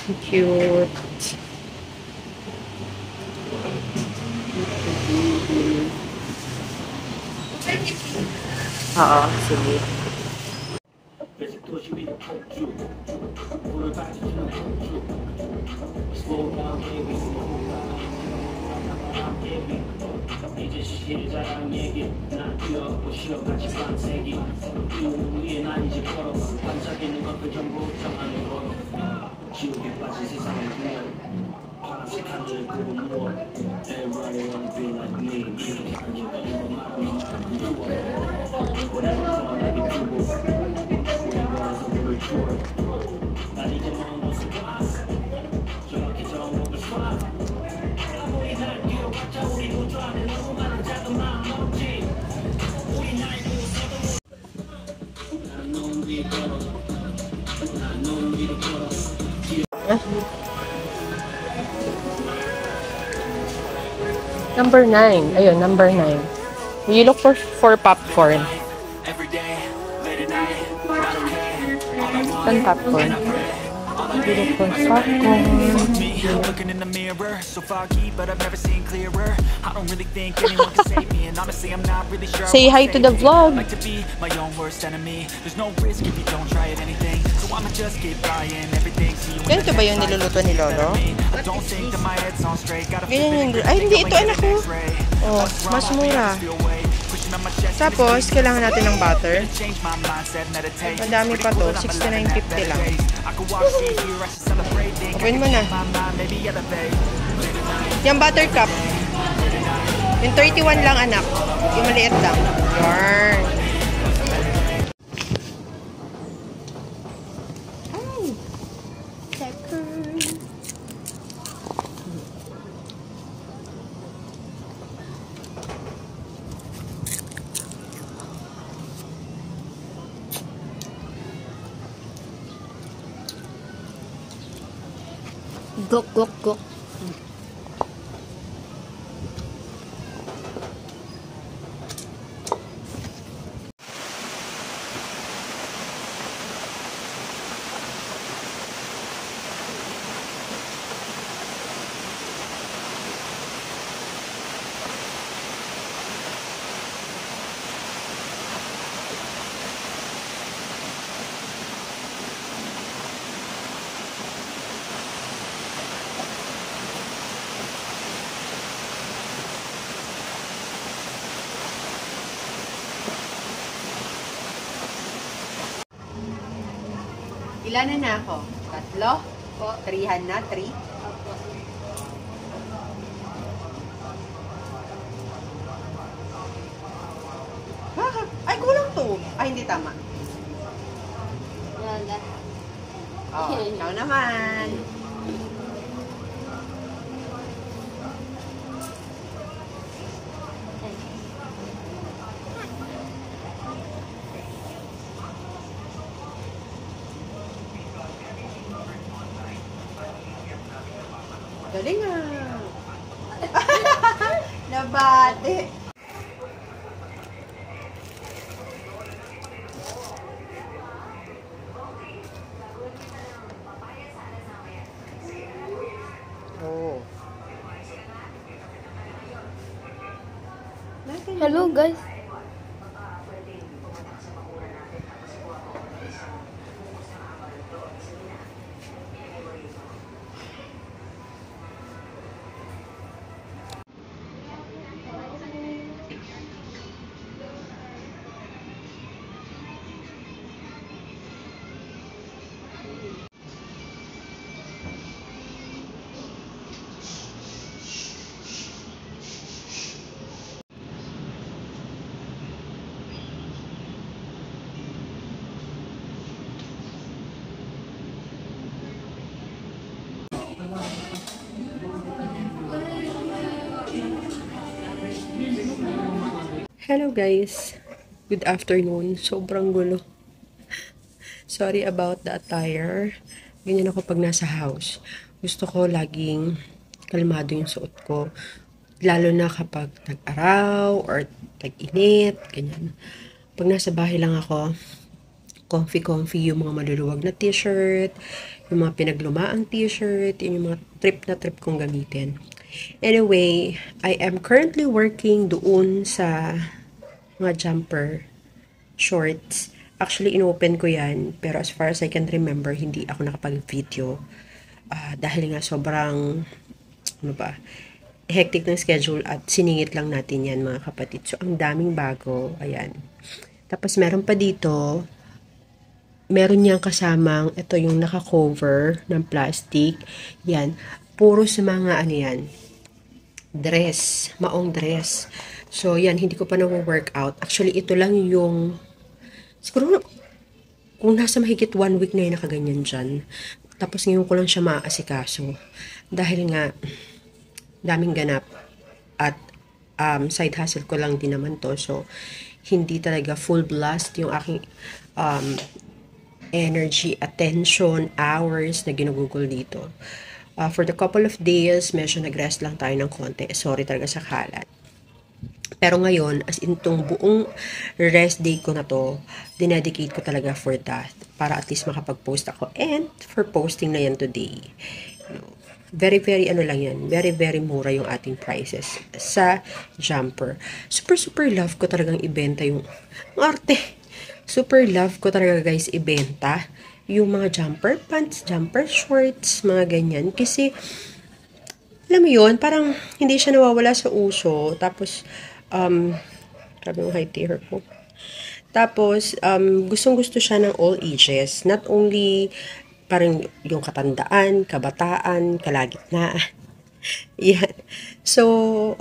Cute. Oo, sige. Number 9. Ayun, number 9. You look for popcorn. Saan popcorn? You look for popcorn. Looking in the mirror, so foggy, but I've never seen clearer. I don't really think anyone can save me, and honestly, I'm not really sure. Say hi to the vlog. Like to be my own worst enemy. There's no risk if you don't try at anything, so I'ma just keep buying everything. Ganito ba yung niluluto ni Lolo? I don't think that my head's on straight. Ganyan yung... Ay, hindi. Ito, anak ko. Oh, mas mura. Tapos, kailangan natin ng butter. Madami pa to. 69.50 lang. Open mo na. Yung butter cup. Yung 31 lang, anak. Yung maliit lang. Yarn. Ay. Second. Gok, gok, gok. Ilan na ako? Tatlo? Po. 300 na? 3? Opo. Ay, kulang to. Ay, hindi tama. Wala. Oh, ikaw naman. Galing nga. Nabate. Oh. Hello guys. Hello guys. Good afternoon. Sobrang gulo. Sorry about the attire. Ganyan ako pag nasa house. Gusto ko laging kalmado yung suot ko. Lalo na kapag tag-araw or tag-init. Ganyan. Pag nasa bahay lang ako, comfy-comfy yung mga maluluwag na t-shirt, yung mga pinaglumaang t-shirt, yun yung mga trip na trip kong gamitin. Anyway, I am currently working doon sa mga jumper shorts. Actually, inopen ko yan, pero as far as I can remember, hindi ako nakapag-video. Dahil nga sobrang, ano ba, hectic ng schedule at siningit lang natin yan mga kapatid. So, ang daming bago. Ayan. Tapos, meron pa dito, meron niyang kasamang, ito yung naka-cover ng plastic. Yan. Puro sa mga, ano yan, dress. Maong dress. So, yan. Hindi ko pa na-workout. Actually, ito lang yung, siguro, kung nasa mahigit 1 week na yung nakaganyan dyan. Tapos, ngayon ko lang siya maaasikaso. Dahil nga, daming ganap. At, side hustle ko lang din naman to. So, hindi talaga full blast yung aking, energy, attention, hours na ginugugol dito. For the couple of days, medyo nag-rest lang tayo ng konti. Sorry talaga sa kalat. Pero ngayon, as in tong buong rest day ko na to, dinedicate ko talaga for that. Para at least makapag-post ako. And for posting na yan today. You know, very, very ano lang yan. Very, very mura yung ating prices sa jumper. Super, super love ko talagang ibenta yung arte. Super love ko talaga guys ibenta yung mga jumper pants, jumper shorts, mga ganyan. Kasi, alam mo yun, parang hindi siya nawawala sa uso. Tapos, grabe yung high tier ko. Tapos, gustong-gusto siya ng all ages. Not only parang yung katandaan, kabataan, kalagitnaan. Yan. So,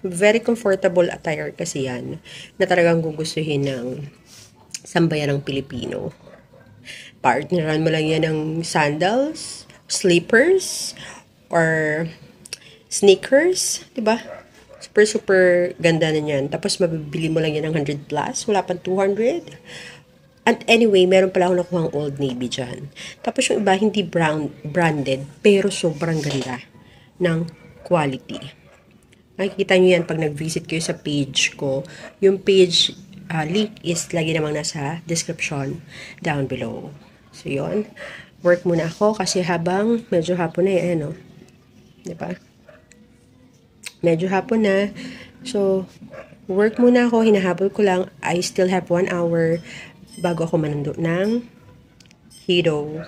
very comfortable attire kasi yan na talagang gugustuhin ng sambayan ng Pilipino. Partneran mo lang yan ng sandals, slippers, or sneakers, diba? Super, super ganda na yan. Tapos, mabibili mo lang yan ng 100 plus, wala pang 200. And anyway, meron pala ako nakuhang Old Navy dyan. Tapos, yung iba, hindi branded, pero sobrang ganda ng quality. Makikita nyo yan pag nag-visit kayo sa page ko. Yung page link is lagi namang nasa description down below. So, yun. Work muna ako kasi habang medyo hapon na yan, no? Diba? Medyo hapon na. So, work muna ako. Hinahabol ko lang. I still have 1 hour bago ako manando ng Hero.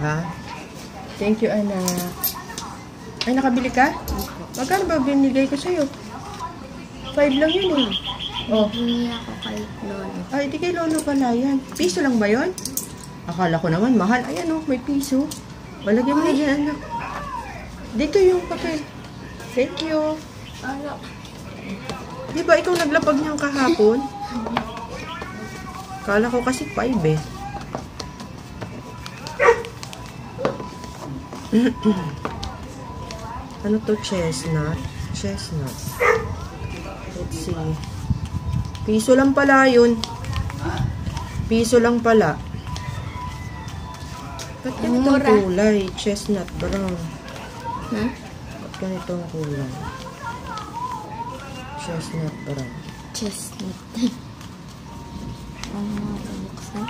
Ha? Thank you, anak. Ay, nakabili ka? Magkano ba binigay ko sa'yo? 5 lang yun eh. Oh. Hindi ako kay Lolo. Ay, di kay Lolo pala yan. Piso lang ba yun? Akala ko naman mahal. Ayan oh, may piso. Malagyan mo na dyan, anak. Dito yung papel. Thank you. Ano? Di ba ikaw naglapag niyang kahapon? Kala ko kasi 5 eh. Ano to? Chestnut? Chestnut. Let's see. Piso lang pala yun. Piso lang pala. Ba't ganitong Mura. kulay? Chestnut brown. Ha? Ba't ganitong kulay? Chestnut brown. Chestnut. Ang mga pabuksan.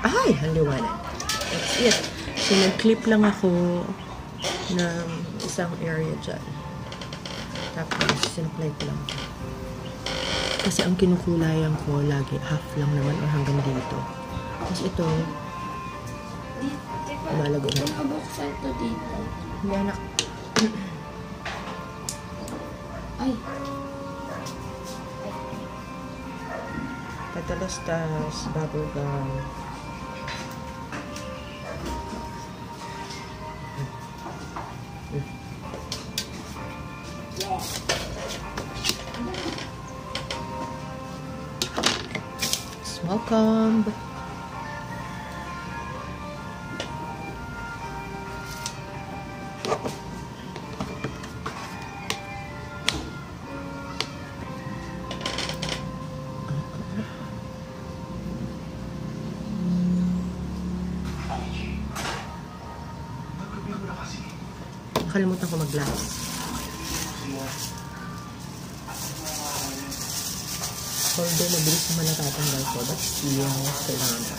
Ay, haliwanag. That's it. So, nag-clip lang ako ng isang area dyan. Tapos, sinapply ko lang. Kasi ang kinukulayan ko, lagi half lang naman o hanggang dito. Tapos ito, lumalago na. Ang pabuksan to dito. Hindi, anak. Ay. Patalastas, bubble gum. Smoke comb. Nakalimutan ko mag-glass. Although mabilis naman natatanggal ko, but still, kailangan pa.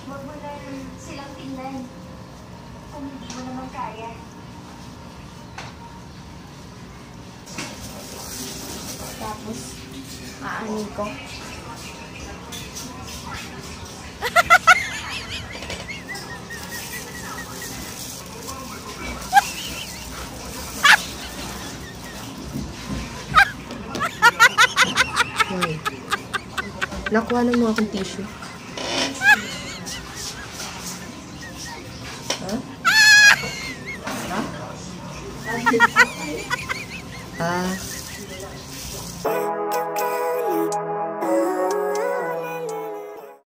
Huwag mo na silang tingnan kung hindi mo naman kaya. Tapos, aanin ko. Why? Nakuha na mo akong tissue. Ha? Ha? Ah.